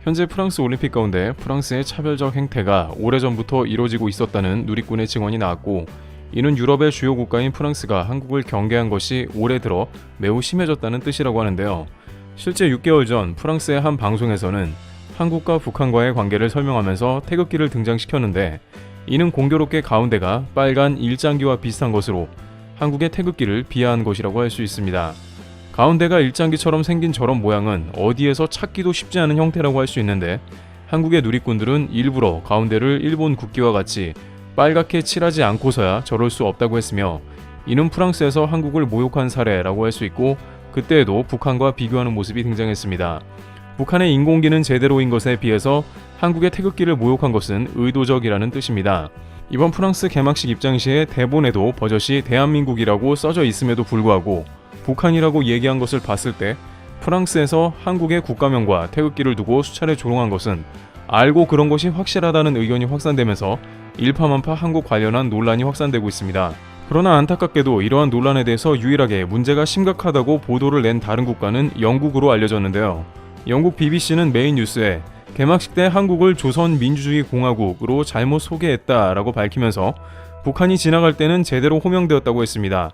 현재 프랑스 올림픽 가운데 프랑스의 차별적 행태가 오래전부터 이뤄지고 있었다는 누리꾼의 증언이 나왔고, 이는 유럽의 주요 국가인 프랑스가 한국을 경계한 것이 올해 들어 매우 심해졌다는 뜻이라고 하는데요. 실제 6개월 전 프랑스의 한 방송에서는 한국과 북한과의 관계를 설명하면서 태극기를 등장시켰는데, 이는 공교롭게 가운데가 빨간 일장기와 비슷한 것으로 한국의 태극기를 비하한 것이라고 할 수 있습니다. 가운데가 일장기처럼 생긴 저런 모양은 어디에서 찾기도 쉽지 않은 형태라고 할 수 있는데, 한국의 누리꾼들은 일부러 가운데를 일본 국기와 같이 빨갛게 칠하지 않고서야 저럴 수 없다고 했으며, 이는 프랑스에서 한국을 모욕한 사례라고 할 수 있고, 그때에도 북한과 비교하는 모습이 등장했습니다. 북한의 인공기는 제대로인 것에 비해서 한국의 태극기를 모욕한 것은 의도적이라는 뜻입니다. 이번 프랑스 개막식 입장 시에 대본에도 버젓이 대한민국이라고 써져 있음에도 불구하고 북한이라고 얘기한 것을 봤을 때, 프랑스에서 한국의 국가명과 태극기를 두고 수차례 조롱한 것은 알고 그런 것이 확실하다는 의견이 확산되면서 일파만파 한국 관련한 논란이 확산되고 있습니다. 그러나 안타깝게도 이러한 논란에 대해서 유일하게 문제가 심각하다고 보도를 낸 다른 국가는 영국으로 알려졌는데요. 영국 BBC는 메인 뉴스에 개막식 때 한국을 조선민주주의 공화국으로 잘못 소개했다라고 밝히면서 북한이 지나갈 때는 제대로 호명되었다고 했습니다.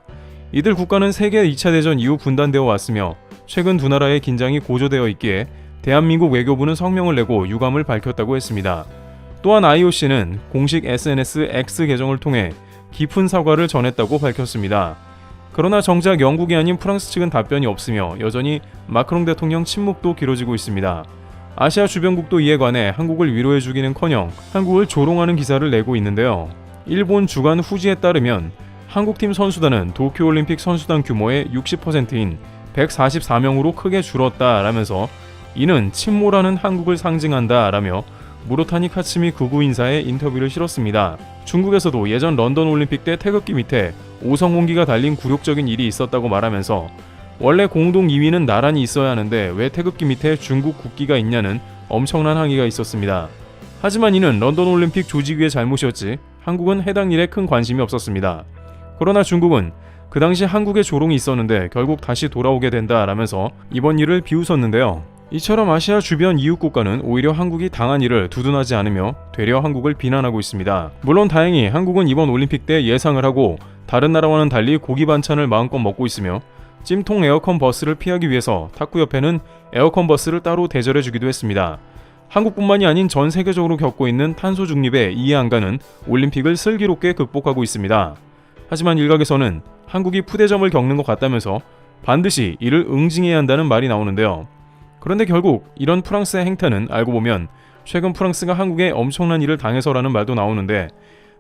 이들 국가는 세계 2차 대전 이후 분단되어 왔으며 최근 두 나라의 긴장이 고조되어 있기에 대한민국 외교부는 성명을 내고 유감을 밝혔다고 했습니다. 또한 IOC는 공식 SNS X 계정을 통해 깊은 사과를 전했다고 밝혔습니다. 그러나 정작 영국이 아닌 프랑스 측은 답변이 없으며 여전히 마크롱 대통령 침묵도 길어지고 있습니다. 아시아 주변국도 이에 관해 한국을 위로해주기는커녕 한국을 조롱하는 기사를 내고 있는데요. 일본 주간 후지에 따르면 한국팀 선수단은 도쿄올림픽 선수단 규모의 60%인 144명으로 크게 줄었다라면서, 이는 침몰하는 한국을 상징한다라며 무로타니 카츠미 극우 인사의 인터뷰를 실었습니다. 중국에서도 예전 런던 올림픽 때 태극기 밑에 오성홍기가 달린 굴욕적인 일이 있었다고 말하면서, 원래 공동 2위는 나란히 있어야 하는데 왜 태극기 밑에 중국 국기가 있냐는 엄청난 항의가 있었습니다. 하지만 이는 런던 올림픽 조직위의 잘못이었지 한국은 해당 일에 큰 관심이 없었습니다. 그러나 중국은 그 당시 한국의 조롱이 있었는데 결국 다시 돌아오게 된다라면서 이번 일을 비웃었는데요. 이처럼 아시아 주변 이웃 국가는 오히려 한국이 당한 일을 두둔하지 않으며 되려 한국을 비난하고 있습니다. 물론 다행히 한국은 이번 올림픽 때 예상을 하고 다른 나라와는 달리 고기 반찬을 마음껏 먹고 있으며, 찜통 에어컨 버스를 피하기 위해서 탁구협회는 에어컨 버스를 따로 대절해주기도 했습니다. 한국뿐만이 아닌 전 세계적으로 겪고 있는 탄소 중립의 이해안가는 올림픽을 슬기롭게 극복하고 있습니다. 하지만 일각에서는 한국이 푸대점을 겪는 것 같다면서 반드시 이를 응징해야 한다는 말이 나오는데요. 그런데 결국 이런 프랑스의 행태는 알고 보면 최근 프랑스가 한국에 엄청난 일을 당해서라는 말도 나오는데,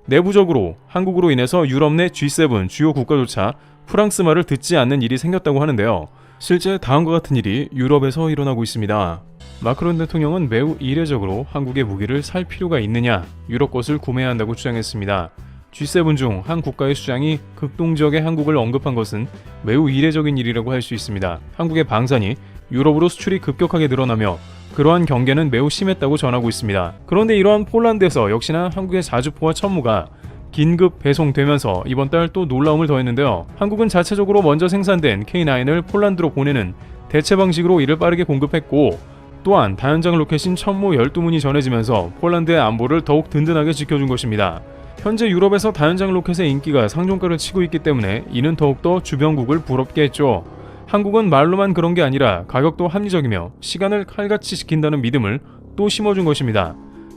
내부적으로 한국으로 인해서 유럽 내 G7 주요 국가조차 프랑스 말을 듣지 않는 일이 생겼다고 하는데요. 실제 다음과 같은 일이 유럽에서 일어나고 있습니다. 마크롱 대통령은 매우 이례적으로 한국의 무기를 살 필요가 있느냐, 유럽 것을 구매해야 한다고 주장했습니다. G7 중 한 국가의 수장이 극동지역의 한국을 언급한 것은 매우 이례적인 일이라고 할 수 있습니다. 한국의 방산이 유럽으로 수출이 급격하게 늘어나며 그러한 경계는 매우 심했다고 전하고 있습니다. 그런데 이러한 폴란드에서 역시나 한국의 자주포와 천무가 긴급 배송되면서 이번 달 또 놀라움을 더했는데요. 한국은 자체적으로 먼저 생산된 K9을 폴란드로 보내는 대체 방식으로 이를 빠르게 공급했고, 또한 다연장 로켓인 천무 12문이 전해지면서 폴란드의 안보를 더욱 든든하게 지켜준 것입니다. 현재 유럽에서 다연장 로켓의 인기가 상종가를 치고 있기 때문에 이는 더욱더 주변국을 부럽게 했죠. 한국은 말로만 그런 게 아니라 가격도 합리적이며 시간을 칼같이 지킨다는 믿음을 또 심어준 것입니다.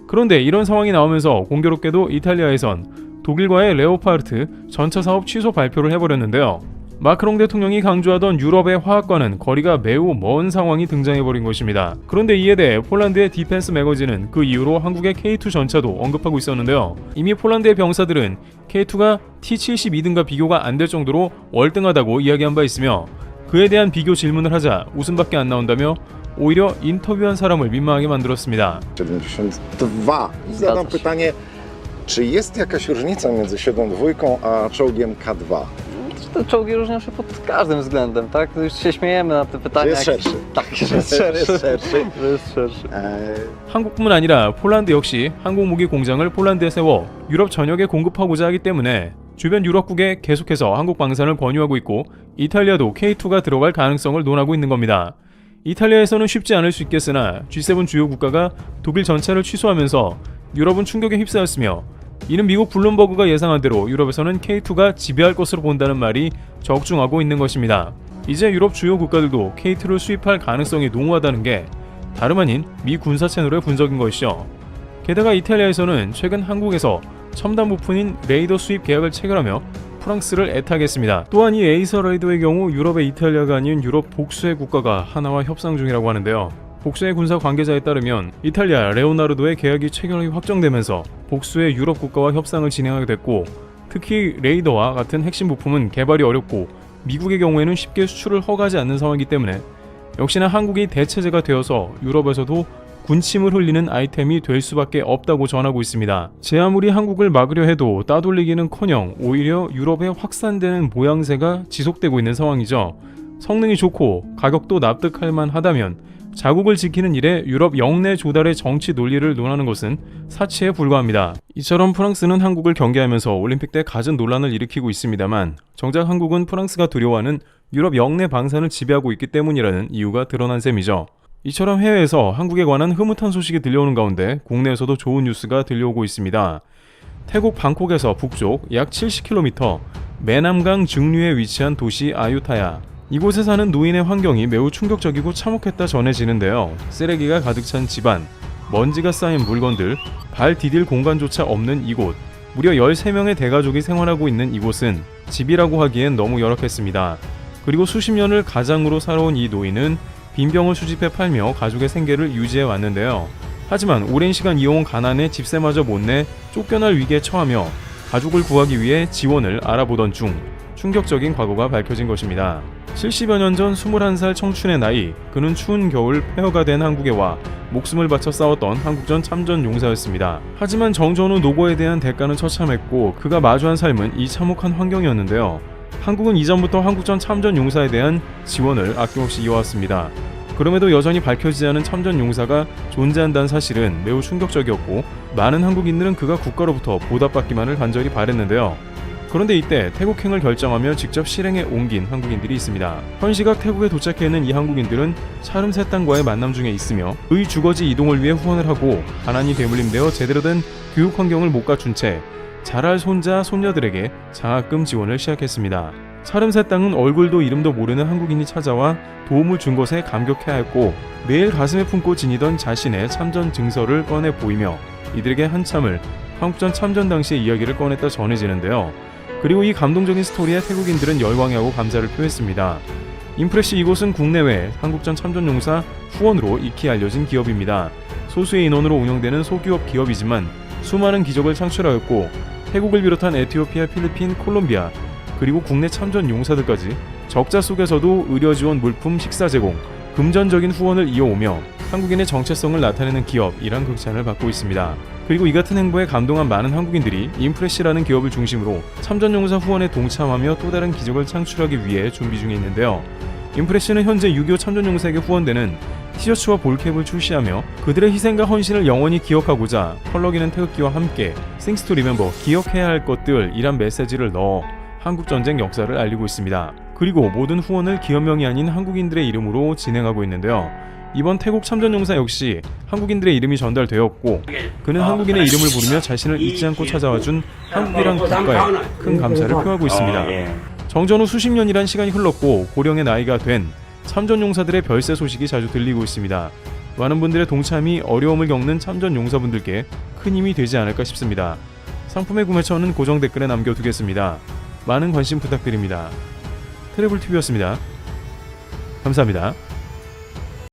그런데 이런 상황이 나오면서 공교롭게도 이탈리아에선 독일과의 레오파르트 전차 사업 취소 발표를 해버렸는데요. 마크롱 대통령이 강조하던 유럽의 화학과는 거리가 매우 먼 상황이 등장해버린 것입니다. 그런데 이에 대해 폴란드의 디펜스 매거진은 그 이후로 한국의 K2 전차도 언급하고 있었는데요. 이미 폴란드의 병사들은 K2가 T-72등과 비교가 안 될 정도로 월등하다고 이야기한 바 있으며, 그에 대한 비교 질문을 하자 웃음밖에 안 나온다며 오히려 인터뷰한 사람을 민망하게 만들었습니다. 72. Zadam pytanie, czy jest jakaś różnica między 72 a czołgiem K2? Te czołgi różnią się pod każdym względem, tak? Już się śmiejemy na te pytania. Jest szerszy. Tak, że jest szerszy. jest szerszy. 한국뿐만 아니라 폴란드 역시 항공무기 공장을 폴란드에 세워 유럽 전역에 공급하고자 하기 때문에 주변 유럽국에 계속해서 한국 방산을 권유하고 있고, 이탈리아도 K2가 들어갈 가능성을 논하고 있는 겁니다. 이탈리아에서는 쉽지 않을 수 있겠으나 G7 주요 국가가 독일 전체를 취소하면서 유럽은 충격에 휩싸였으며, 이는 미국 블룸버그가 예상한 대로 유럽에서는 K2가 지배할 것으로 본다는 말이 적중하고 있는 것입니다. 이제 유럽 주요 국가들도 K2를 수입할 가능성이 농후하다는 게 다름 아닌 미 군사 채널의 분석인 것이죠. 게다가 이탈리아에서는 최근 한국에서 첨단 부품인 레이더 수입 계약을 체결하며 프랑스를 애타겠습니다. 또한 이 에이서 레이더의 경우 유럽의 이탈리아가 아닌 유럽 복수의 국가가 하나와 협상 중이라고 하는데요. 복수의 군사 관계자에 따르면 이탈리아 레오나르도의 계약이 체결이 확정되면서 복수의 유럽 국가와 협상을 진행하게 됐고, 특히 레이더와 같은 핵심 부품은 개발이 어렵고 미국의 경우에는 쉽게 수출을 허가하지 않는 상황이기 때문에 역시나 한국이 대체제가 되어서 유럽에서도 군침을 흘리는 아이템이 될 수밖에 없다고 전하고 있습니다. 제 아무리 한국을 막으려 해도 따돌리기는커녕 오히려 유럽에 확산되는 모양새가 지속되고 있는 상황이죠. 성능이 좋고 가격도 납득할 만하다면 자국을 지키는 일에 유럽 영내 조달의 정치 논리를 논하는 것은 사치에 불과합니다. 이처럼 프랑스는 한국을 경계하면서 올림픽 때 갖은 논란을 일으키고 있습니다만, 정작 한국은 프랑스가 두려워하는 유럽 영내 방산을 지배하고 있기 때문이라는 이유가 드러난 셈이죠. 이처럼 해외에서 한국에 관한 흐뭇한 소식이 들려오는 가운데 국내에서도 좋은 뉴스가 들려오고 있습니다. 태국 방콕에서 북쪽 약 70km 매남강 증류에 위치한 도시 아유타야. 이곳에 사는 노인의 환경이 매우 충격적이고 참혹했다 전해지는데요. 쓰레기가 가득 찬 집안, 먼지가 쌓인 물건들, 발 디딜 공간조차 없는 이곳, 무려 13명의 대가족이 생활하고 있는 이곳은 집이라고 하기엔 너무 열악했습니다. 그리고 수십 년을 가장으로 살아온 이 노인은 빈병을 수집해 팔며 가족의 생계를 유지해 왔는데요. 하지만 오랜 시간 이어온 가난에 집세마저 못 내 쫓겨날 위기에 처하며 가족을 구하기 위해 지원을 알아보던 중 충격적인 과거가 밝혀진 것입니다. 70여 년 전 21살 청춘의 나이, 그는 추운 겨울 폐허가 된 한국에 와 목숨을 바쳐 싸웠던 한국전 참전 용사였습니다. 하지만 정전 후 노고에 대한 대가는 처참했고 그가 마주한 삶은 이 참혹한 환경이었는데요. 한국은 이전부터 한국전 참전 용사에 대한 지원을 아낌없이 이어왔습니다. 그럼에도 여전히 밝혀지지 않은 참전 용사가 존재한다는 사실은 매우 충격적이었고, 많은 한국인들은 그가 국가로부터 보답받기만을 간절히 바랬는데요. 그런데 이때 태국행을 결정하며 직접 실행에 옮긴 한국인들이 있습니다. 현 시각 태국에 도착해 있는 이 한국인들은 차름 세 땅과의 만남 중에 있으며 그의 주거지 이동을 위해 후원을 하고, 가난이 되물림되어 제대로 된 교육 환경을 못 갖춘 채 자랄 손자, 손녀들에게 장학금 지원을 시작했습니다. 차름 세 땅은 얼굴도 이름도 모르는 한국인이 찾아와 도움을 준 것에 감격해하였고, 매일 가슴에 품고 지니던 자신의 참전 증서를 꺼내 보이며 이들에게 한참을 한국전 참전 당시의 이야기를 꺼냈다 전해지는데요. 그리고 이 감동적인 스토리에 태국인들은 열광하고 감사를 표했습니다. 인프레시 이곳은 국내외 한국전 참전용사 후원으로 익히 알려진 기업입니다. 소수의 인원으로 운영되는 소기업 기업이지만 수많은 기적을 창출하였고, 태국을 비롯한 에티오피아, 필리핀, 콜롬비아, 그리고 국내 참전 용사들까지 적자 속에서도 의료 지원, 물품, 식사 제공, 금전적인 후원을 이어오며 한국인의 정체성을 나타내는 기업이란 극찬을 받고 있습니다. 그리고 이 같은 행보에 감동한 많은 한국인들이 인프레시라는 기업을 중심으로 참전용사 후원에 동참하며 또 다른 기적을 창출하기 위해 준비 중에 있는데요. 인프레시는 현재 6.25 참전용사에게 후원되는 티셔츠와 볼캡을 출시하며 그들의 희생과 헌신을 영원히 기억하고자 펄럭이는 태극기와 함께 Things to Remember, 기억해야 할 것들이란 메시지를 넣어 한국전쟁 역사를 알리고 있습니다. 그리고 모든 후원을 기업명이 아닌 한국인들의 이름으로 진행하고 있는데요. 이번 태국 참전용사 역시 한국인들의 이름이 전달되었고, 그는 한국인의 이름을 부르며 자신을 잊지 않고 찾아와준 한국이란 국가에 큰 감사를 표하고 있습니다. 정전 후 수십 년이란 시간이 흘렀고 고령의 나이가 된 참전용사들의 별세 소식이 자주 들리고 있습니다. 많은 분들의 동참이 어려움을 겪는 참전용사분들께 큰 힘이 되지 않을까 싶습니다. 상품의 구매처는 고정 댓글에 남겨두겠습니다. 많은 관심 부탁드립니다. 트래블TV였습니다. 감사합니다.